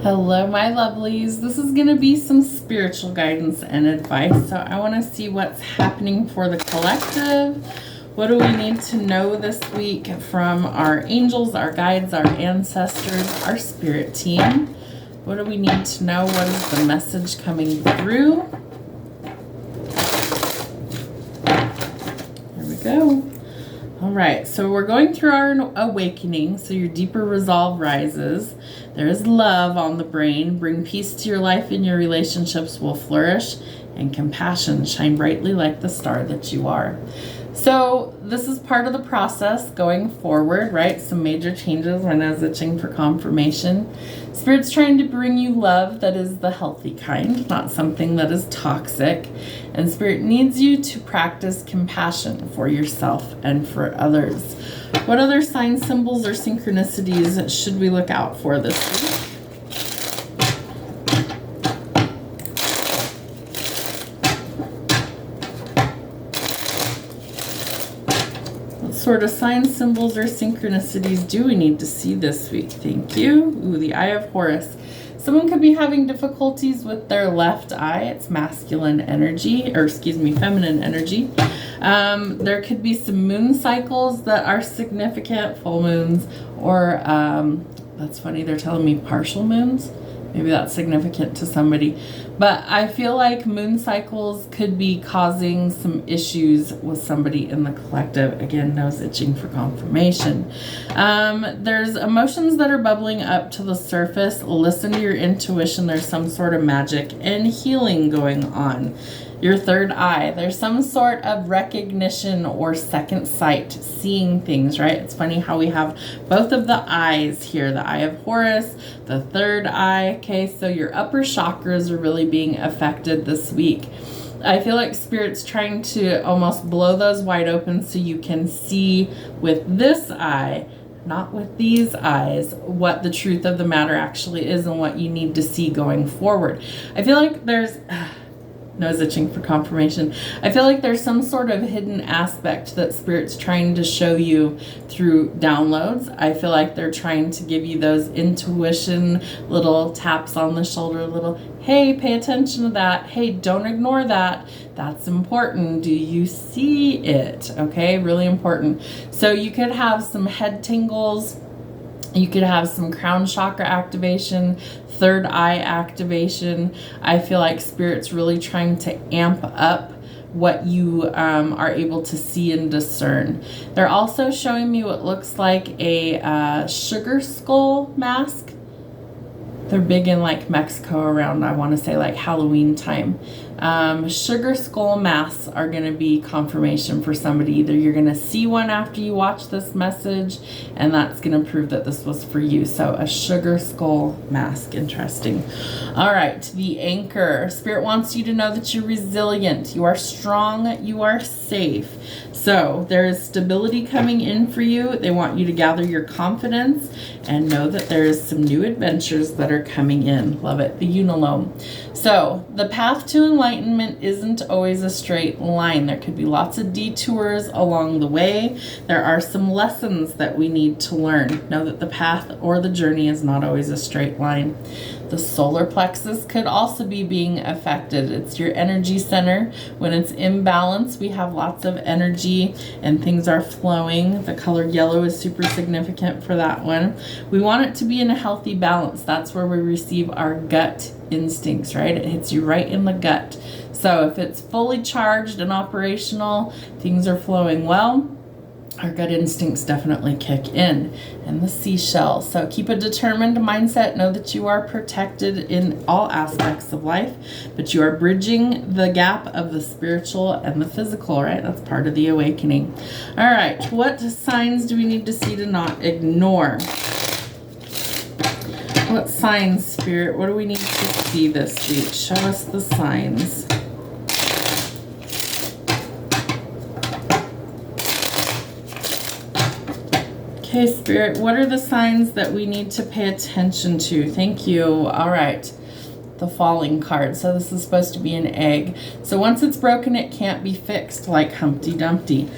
Hello, my lovelies. This is going to be some spiritual guidance and advice. So I want to see what's happening for the collective. What do we need to know this week from our angels, our guides, our ancestors, our spirit team? What do we need to know? What is the message coming through? There we go. All right, so we're going through our awakening, so your deeper resolve rises. There is love on the brain. Bring peace to your life and your relationships will flourish, and compassion shine brightly like the star that you are. So this is part of the process going forward, right? Some major changes when I was itching for confirmation. Spirit's trying to bring you love that is the healthy kind, not something that is toxic. And Spirit needs you to practice compassion for yourself and for others. What other signs, symbols, or synchronicities should we look out for this week? Sort of signs, symbols, or synchronicities do we need to see this week? Thank you. Ooh, the Eye of Horus. Someone could be having difficulties with their left eye. It's masculine energy, or excuse me, feminine energy. There could be some moon cycles that are significant, full moons, or that's funny, they're telling me partial moons. Maybe that's significant to somebody. But I feel like moon cycles could be causing some issues with somebody in the collective. Again, nose itching for confirmation. There's emotions that are bubbling up to the surface. Listen to your intuition. There's some sort of magic and healing going on. Your third eye, there's some sort of recognition or second sight, seeing things, right? It's funny how we have both of the eyes here, the Eye of Horus, the third eye. Okay, so your upper chakras are really being affected this week. I feel like Spirit's trying to almost blow those wide open so you can see with this eye, not with these eyes, what the truth of the matter actually is and what you need to see going forward. I feel like there's... nose itching for confirmation. I feel like there's some sort of hidden aspect that Spirit's trying to show you through downloads. I feel like they're trying to give you those intuition, little taps on the shoulder, little, hey, pay attention to that. Hey, don't ignore that. That's important. Do you see it? Okay, really important. So you could have some head tingles. You could have some crown chakra activation, third eye activation. I feel like Spirit's really trying to amp up what you are able to see and discern. They're also showing me what looks like a sugar skull mask. They're big in like Mexico around, I want to say like Halloween time. Sugar skull masks are going to be confirmation for somebody. Either you're going to see one after you watch this message, and that's going to prove that this was for you. So a sugar skull mask. Interesting. All right, the anchor. Spirit wants you to know that you're resilient. You are strong. You are safe. So there is stability coming in for you. They want you to gather your confidence and know that there is some new adventures that are coming in. Love it. The unilome. So the path to enlightenment isn't always a straight line. There could be lots of detours along the way. There are some lessons that we need to learn. Know that the path or the journey is not always a straight line. The solar plexus could also be being affected. It's your energy center. When it's imbalanced, we have lots of energy and things are flowing. The color yellow is super significant for that one. We want it to be in a healthy balance. That's where we receive our gut instincts, right? It hits you right in the gut. So if it's fully charged and operational, things are flowing well, our gut instincts definitely kick in. And the seashell. So keep a determined mindset. Know that you are protected in all aspects of life, but you are bridging the gap of the spiritual and the physical, right? That's part of the awakening. All right, what signs do we need to see to not ignore? What signs, Spirit? What do we need to see this week? Show us the signs. Okay, Spirit, what are the signs that we need to pay attention to? Thank you. All right. The falling card. So this is supposed to be an egg. So once it's broken, it can't be fixed like Humpty Dumpty.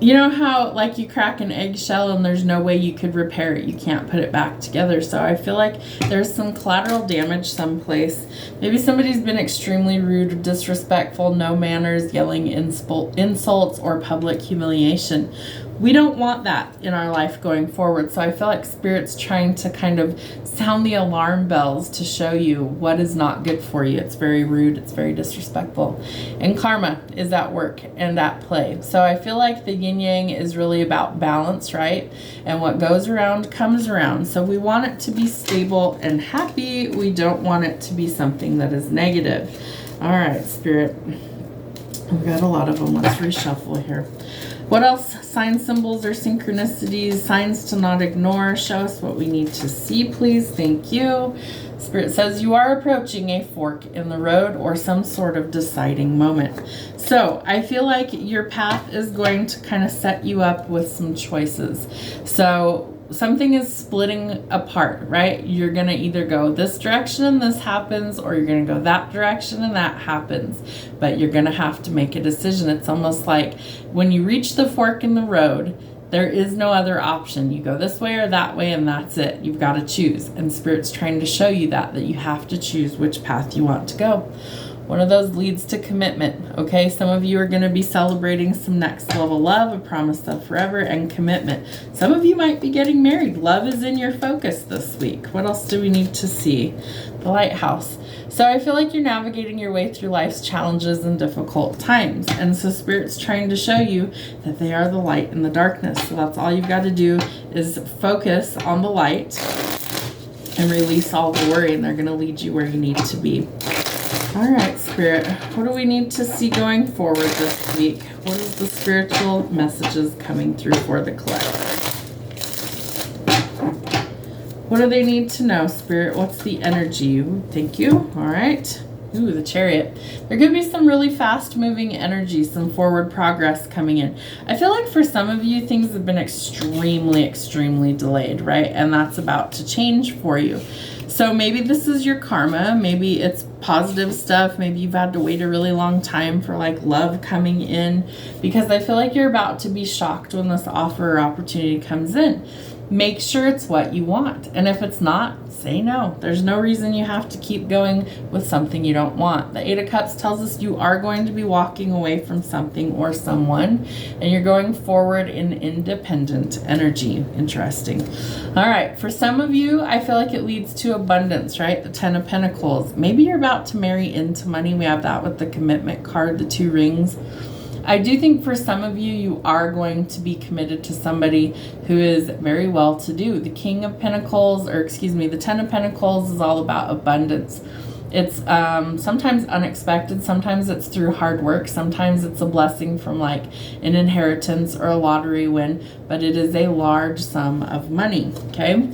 you know how like you crack an eggshell and there's no way you could repair it. You can't put it back together. So I feel like there's some collateral damage someplace. Maybe somebody's been extremely rude, disrespectful, no manners, yelling insults, or public humiliation. We don't want that in our life going forward. So I feel like Spirit's trying to kind of sound the alarm bells to show you what is not good for you. It's very rude. It's very disrespectful. And karma is at work and at play. So I feel like the yin yang is really about balance, right? And what goes around comes around. So we want it to be stable and happy. We don't want it to be something that is negative. All right, Spirit. We've got a lot of them. Let's reshuffle here. What else? Signs, symbols, or synchronicities, signs to not ignore. Show us what we need to see, please. Thank you. Spirit says you are approaching a fork in the road or some sort of deciding moment. So I feel like your path is going to kind of set you up with some choices. So something is splitting apart, right? You're going to either go this direction and this happens, or you're going to go that direction and that happens. But you're going to have to make a decision. It's almost like when you reach the fork in the road, there is no other option. You go this way or that way, and that's it. You've got to choose. And Spirit's trying to show you that you have to choose which path you want to go. One of those leads to commitment, okay? Some of you are going to be celebrating some next level love, a promise of forever, and commitment. Some of you might be getting married. Love is in your focus this week. What else do we need to see? The lighthouse. So I feel like you're navigating your way through life's challenges and difficult times. And so Spirit's trying to show you that they are the light in the darkness. So that's all you've got to do is focus on the light and release all the worry, and they're going to lead you where you need to be. All right, Spirit, what do we need to see going forward this week? What is the spiritual messages coming through for the collective? What do they need to know, Spirit? What's the energy? Ooh, thank you. All right. Ooh, the Chariot. There could be some really fast-moving energy, some forward progress coming in. I feel like for some of you, things have been extremely, extremely delayed, right? And that's about to change for you. So maybe this is your karma. Maybe it's positive stuff. Maybe you've had to wait a really long time for like love coming in, because I feel like you're about to be shocked when this offer or opportunity comes in. Make sure it's what you want. And if it's not, say no. There's no reason you have to keep going with something you don't want. The Eight of Cups tells us you are going to be walking away from something or someone, and you're going forward in independent energy. Interesting. All right. For some of you, I feel like it leads to abundance, right? The Ten of Pentacles. Maybe you're about to marry into money. We have that with the commitment card, the two rings. I do think for some of you, you are going to be committed to somebody who is very well-to-do. The King of Pentacles, or excuse me, the Ten of Pentacles is all about abundance. It's sometimes unexpected. Sometimes it's through hard work. Sometimes it's a blessing from like an inheritance or a lottery win, but it is a large sum of money, okay?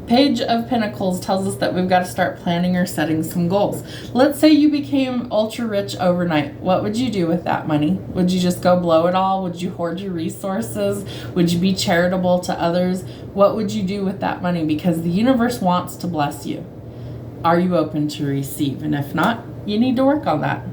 Page of Pentacles tells us that we've got to start planning or setting some goals. Let's say you became ultra rich overnight. What would you do with that money? Would you just go blow it all? Would you hoard your resources? Would you be charitable to others? What would you do with that money? Because the universe wants to bless you. Are you open to receive? And if not, you need to work on that.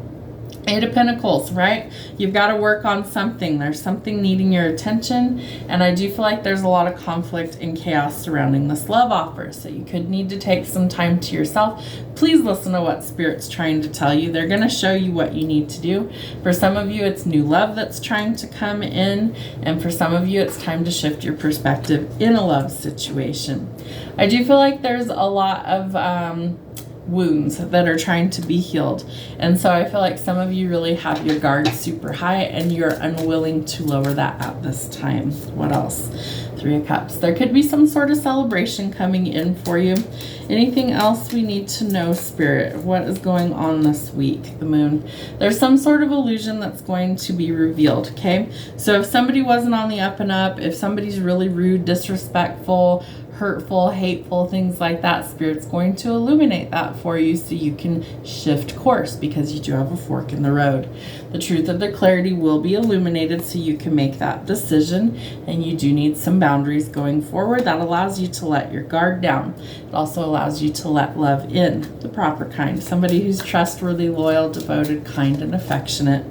Eight of Pentacles, right? You've got to work on something. There's something needing your attention. And I do feel like there's a lot of conflict and chaos surrounding this love offer. So you could need to take some time to yourself. Please listen to what Spirit's trying to tell you. They're going to show you what you need to do. For some of you, it's new love that's trying to come in. And for some of you, it's time to shift your perspective in a love situation. I do feel like there's a lot of wounds that are trying to be healed, and so I feel like some of you really have your guard super high and you're unwilling to lower that at this time. What else? Three of Cups. There could be some sort of celebration coming in for you. Anything else we need to know, Spirit? What is going on this week? The Moon. There's some sort of illusion that's going to be revealed, okay? So if somebody wasn't on the up and up, if somebody's really rude, disrespectful, hurtful, hateful, things like that, Spirit's going to illuminate that for you so you can shift course, because you do have a fork in the road. The truth of the clarity will be illuminated so you can make that decision, and you do need some boundaries going forward. That allows you to let your guard down. It also allows you to let love in, the proper kind, somebody who's trustworthy, loyal, devoted, kind, and affectionate.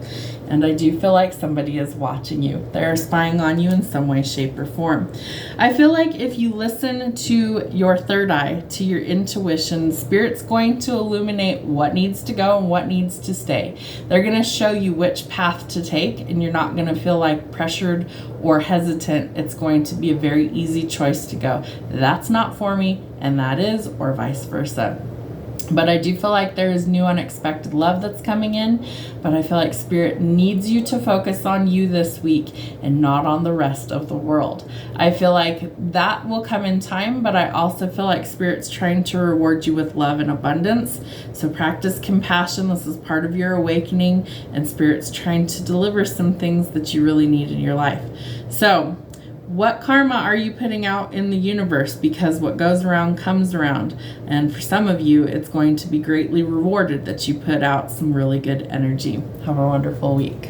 And I do feel like somebody is watching you. They're spying on you in some way, shape, or form. I feel like if you listen to your third eye, to your intuition, Spirit's going to illuminate what needs to go and what needs to stay. They're going to show you which path to take, and you're not going to feel like pressured or hesitant. It's going to be a very easy choice to go, that's not for me, and that is, or vice versa. But I do feel like there is new unexpected love that's coming in, but I feel like Spirit needs you to focus on you this week and not on the rest of the world. I feel like that will come in time, but I also feel like Spirit's trying to reward you with love and abundance. So practice compassion. This is part of your awakening, and Spirit's trying to deliver some things that you really need in your life. So what karma are you putting out in the universe? Because what goes around comes around. And for some of you, it's going to be greatly rewarded that you put out some really good energy. Have a wonderful week.